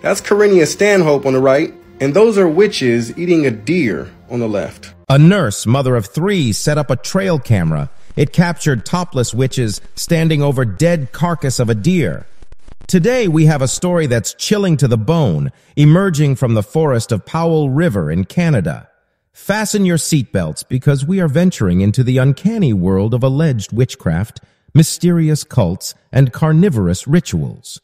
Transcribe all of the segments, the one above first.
That's Corinea Stanhope on the right, and those are witches eating a deer on the left. A nurse, mother of 3, set up a trail camera. It captured topless witches standing over dead carcass of a deer. Today, we have a story that's chilling to the bone, emerging from the forest of Powell River in Canada. Fasten your seatbelts because we are venturing into the uncanny world of alleged witchcraft, mysterious cults, and carnivorous rituals.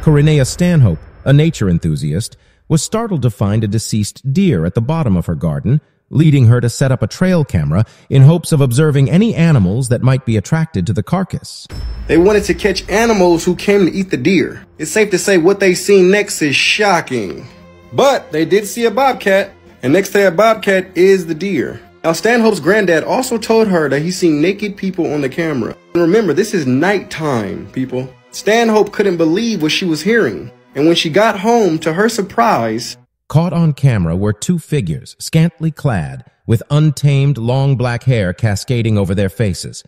Corinea Stanhope, a nature enthusiast, was startled to find a deceased deer at the bottom of her garden, leading her to set up a trail camera in hopes of observing any animals that might be attracted to the carcass. They wanted to catch animals who came to eat the deer. It's safe to say what they seen next is shocking. But they did see a bobcat, and next to that bobcat is the deer. Now, Stanhope's granddad also told her that he seen naked people on the camera. And remember, this is nighttime, people. Stanhope couldn't believe what she was hearing. And when she got home, to her surprise, caught on camera were 2 figures, scantily clad, with untamed long black hair cascading over their faces.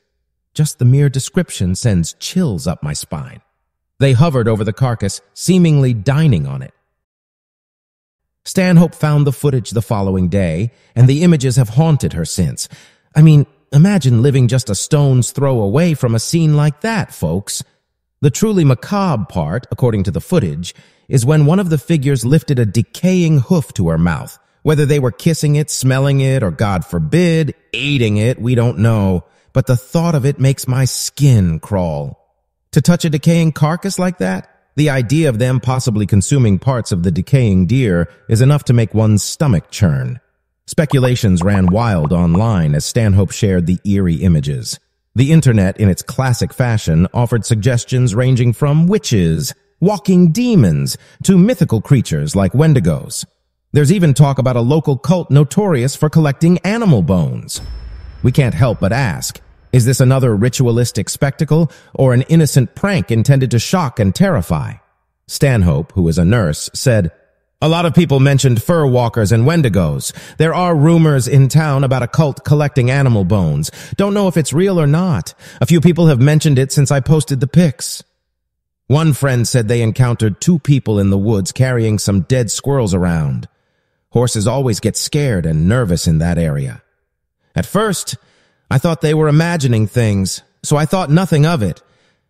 Just the mere description sends chills up my spine. They hovered over the carcass, seemingly dining on it. Stanhope found the footage the following day, and the images have haunted her since. I mean, imagine living just a stone's throw away from a scene like that, folks. The truly macabre part, according to the footage, is when one of the figures lifted a decaying hoof to her mouth. Whether they were kissing it, smelling it, or God forbid, eating it, we don't know. But the thought of it makes my skin crawl. To touch a decaying carcass like that, the idea of them possibly consuming parts of the decaying deer is enough to make one's stomach churn. Speculations ran wild online as Stanhope shared the eerie images. The internet, in its classic fashion, offered suggestions ranging from witches, walking demons, to mythical creatures like wendigos. There's even talk about a local cult notorious for collecting animal bones. We can't help but ask, is this another ritualistic spectacle or an innocent prank intended to shock and terrify? Stanhope, who is a nurse, said, "A lot of people mentioned fur walkers and wendigos. There are rumors in town about a cult collecting animal bones. Don't know if it's real or not. A few people have mentioned it since I posted the pics." One friend said they encountered 2 people in the woods carrying some dead squirrels around. Horses always get scared and nervous in that area. At first, I thought they were imagining things, so I thought nothing of it.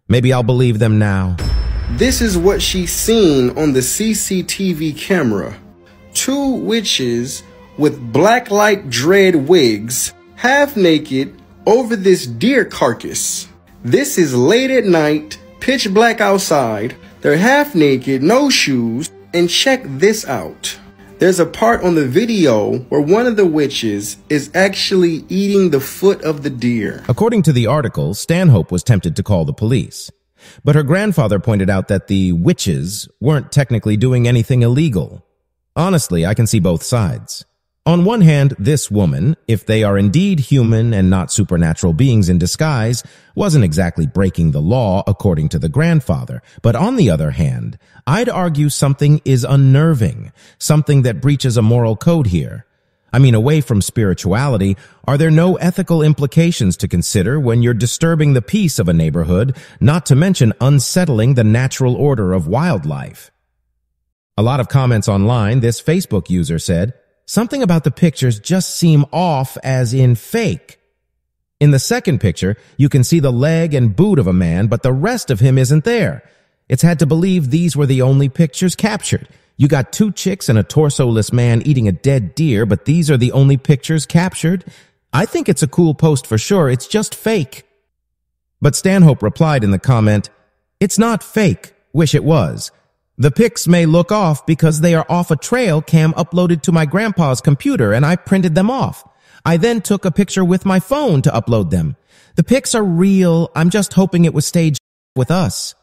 Maybe I'll believe them now. this is what she's seen on the CCTV camera. 2 witches with blacklight dread wigs, half naked, over this deer carcass. This is late at night, pitch black outside. They're half naked, no shoes, and check this out. There's a part on the video where one of the witches is actually eating the foot of the deer. According to the article, Stanhope was tempted to call the police. But her grandfather pointed out that the witches weren't technically doing anything illegal. Honestly, I can see both sides. On one hand, this woman, if they are indeed human and not supernatural beings in disguise, wasn't exactly breaking the law according to the grandfather. But on the other hand, I'd argue something is unnerving, something that breaches a moral code here. I mean, away from spirituality, are there no ethical implications to consider when you're disturbing the peace of a neighborhood, not to mention unsettling the natural order of wildlife? A lot of comments online, this Facebook user said, "Something about the pictures just seem off, as in fake." In the second picture, you can see the leg and boot of a man, but the rest of him isn't there. It's had to believe these were the only pictures captured. You got 2 chicks and a torso-less man eating a dead deer, but these are the only pictures captured? I think it's a cool post for sure, it's just fake. But Stanhope replied in the comment, "It's not fake, wish it was. The pics may look off because they are off a trail cam uploaded to my grandpa's computer and I printed them off. I then took a picture with my phone to upload them. The pics are real, I'm just hoping it was staged with us."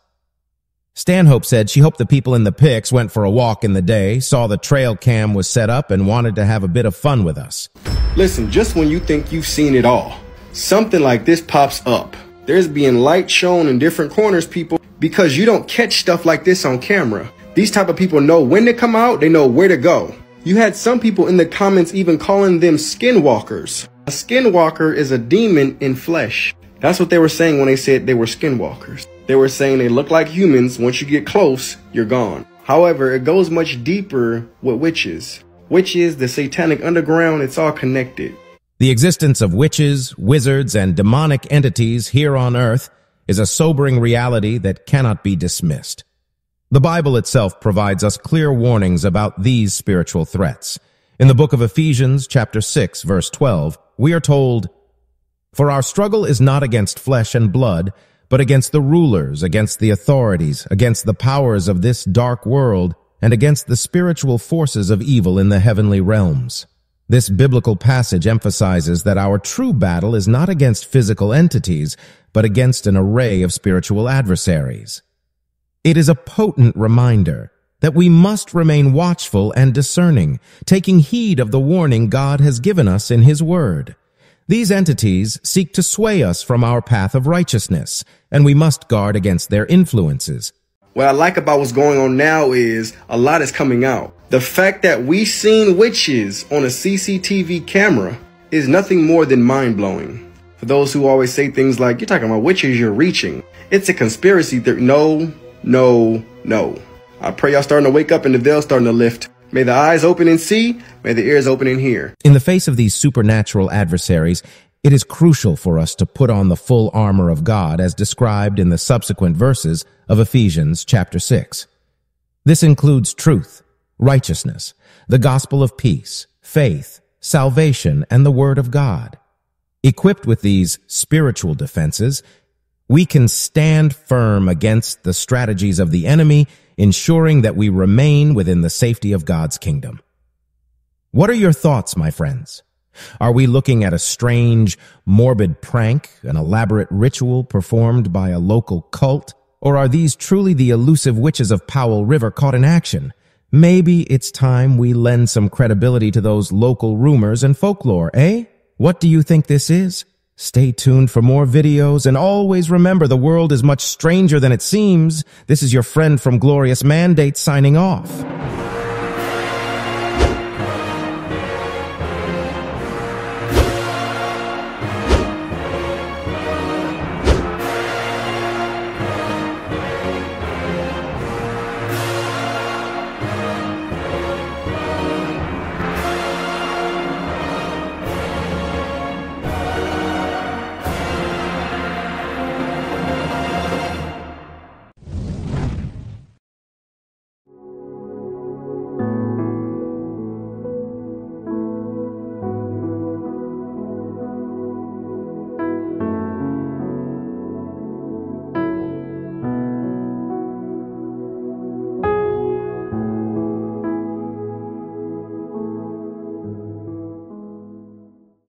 Stanhope said she hoped the people in the pics went for a walk in the day, saw the trail cam was set up, and wanted to have a bit of fun with us. Listen, just when you think you've seen it all, something like this pops up. There's being light shown in different corners, people, because you don't catch stuff like this on camera. These type of people know when to come out, they know where to go. You had some people in the comments even calling them skinwalkers. A skinwalker is a demon in flesh. That's what they were saying when they said they were skinwalkers. They were saying they look like humans. Once you get close, you're gone. However, it goes much deeper with witches. Witches, the satanic underground, it's all connected. The existence of witches, wizards, and demonic entities here on earth is a sobering reality that cannot be dismissed. The Bible itself provides us clear warnings about these spiritual threats. In the book of Ephesians, chapter 6, verse 12, we are told, "For our struggle is not against flesh and blood, but against the rulers, against the authorities, against the powers of this dark world, and against the spiritual forces of evil in the heavenly realms." This biblical passage emphasizes that our true battle is not against physical entities, but against an array of spiritual adversaries. It is a potent reminder that we must remain watchful and discerning, taking heed of the warning God has given us in His Word. These entities seek to sway us from our path of righteousness, and we must guard against their influences. What I like about what's going on now is a lot is coming out. The fact that we seen witches on a CCTV camera is nothing more than mind-blowing. For those who always say things like, "You're talking about witches, you're reaching." It's a conspiracy theory. No. I pray y'all starting to wake up and the veil's starting to lift. May the eyes open and see, may the ears open and hear. In the face of these supernatural adversaries, it is crucial for us to put on the full armor of God as described in the subsequent verses of Ephesians chapter 6. This includes truth, righteousness, the gospel of peace, faith, salvation, and the word of God. Equipped with these spiritual defenses, we can stand firm against the strategies of the enemy, ensuring that we remain within the safety of God's kingdom. What are your thoughts, my friends? Are we looking at a strange, morbid prank, an elaborate ritual performed by a local cult? Or are these truly the elusive witches of Powell River caught in action? Maybe it's time we lend some credibility to those local rumors and folklore, eh? What do you think this is? Stay tuned for more videos, and always remember the world is much stranger than it seems. This is your friend from Glorious Mandate signing off.